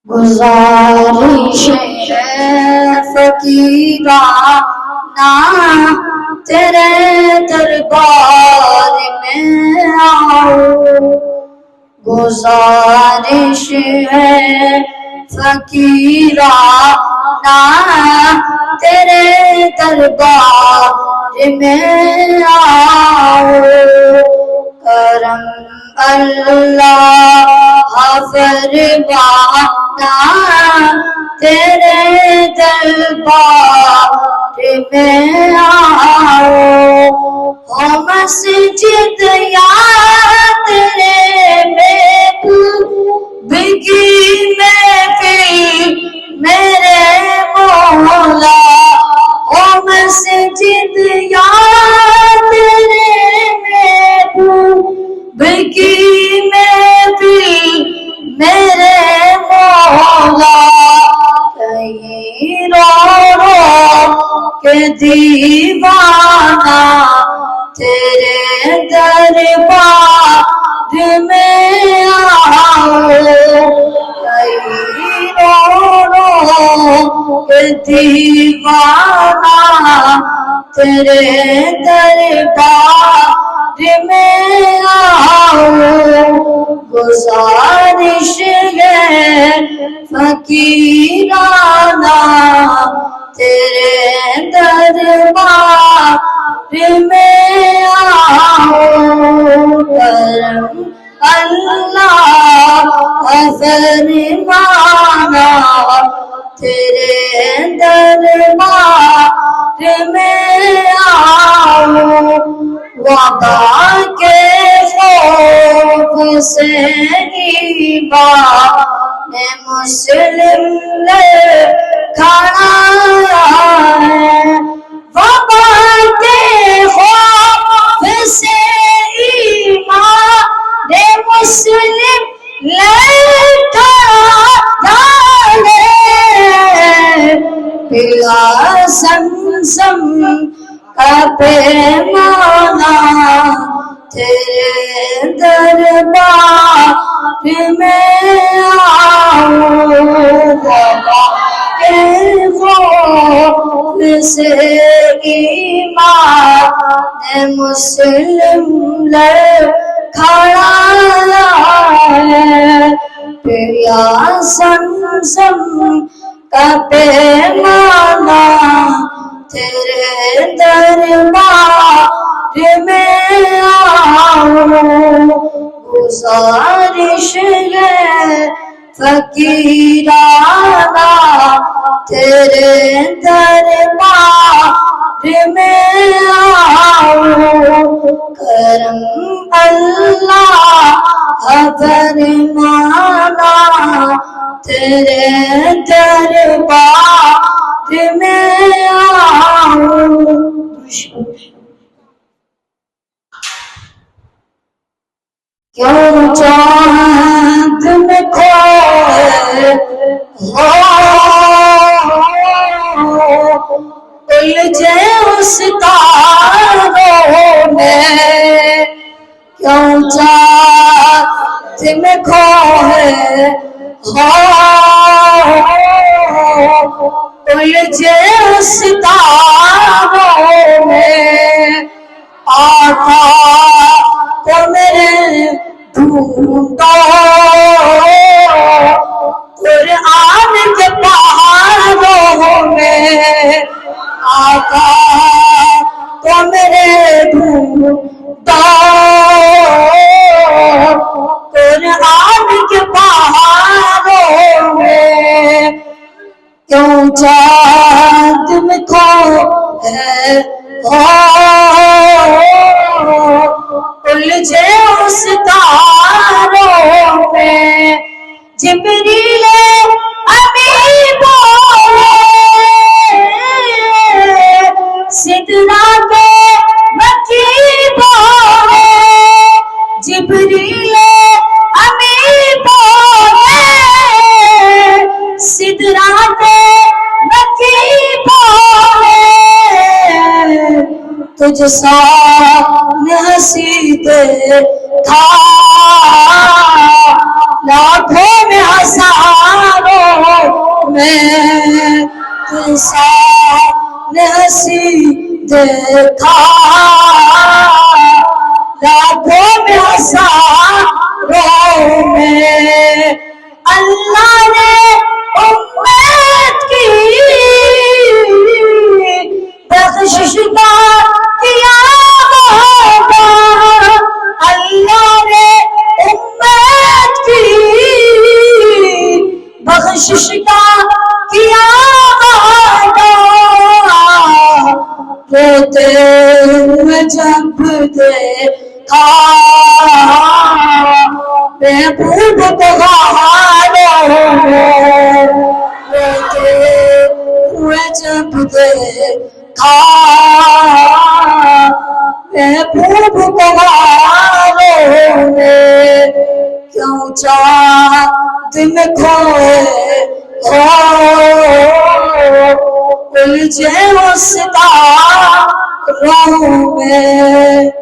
گزارش ہے فقیرانہ تیرے دربار میں آؤ، گزارش ہے فقیرانہ تیرے دربار میں آؤ، کرم اللہ فرمانا تیرے دربار میں آؤ، ہو مسجد یا تیرے محبوبی محفل میرے مولا، ہو مسجد یا تیرے محبوبی محفل میرے مولا، کہیں رو رو کے دیوانہ تیرے دربار میں آؤ، کہیں رو رو کے دیوانہ تیرے دربار میں آؤ، گزارش ہے فقیرانہ تیرے دربار میں آؤ، کرم اللہ فرمانا تیرے دربار میں آؤ، وبا کے خوف سے ایمان مسلم کھڑا ہے، وبا کے خوف سے ایمان مسلم کھڑا ہے، پیا زمزم کا پیمانہ تیرے دربار میں آؤ، وبا کے خوف سے ایمان مسلم کھڑا ہے، پیا زمزم کا پیمانہ تیرے دربار میں آؤ، گزارش ہے فقیرانہ تیرے دربار میں آؤ، کرم اللہ فرمانا تیرے دربار میں آؤ۔ کیوں چاند میں کھوئے ہو الجھے اس تاروں میں، کیوں چاند میں کھوئے ہو الجھے اس تاروں میں، آقا کو میرے ڈھونڈو قرآن کے پہاڑوں میں، آقا کو میرے ڈھونڈو قرآن کے پہاڑوں میں، کیوں چاند میں کھوئے ہو الجھے اس تاروں میں، جبریل امین بولے سدرا پہ مکی بولے، جبریل امین بولے سدرا پہ تجھ سا ہنسی دیکھا لاکھوں میں ہزاروں میں تجھ سا ہنسی دیکھا لاکھوں میں ہزاروں میں اللہ نے امت کی بخشش کا کیا ہوگا اللہ نے امت کی بخشش کا کیا ہوگا روتے ہوئے جب دیکھا محبوب کو غاروں میں روتے ہوئے جب دیکھا محبوب کو غاروں میں کیوں چاند میں کھوئے الجھے وہ ستاروں میں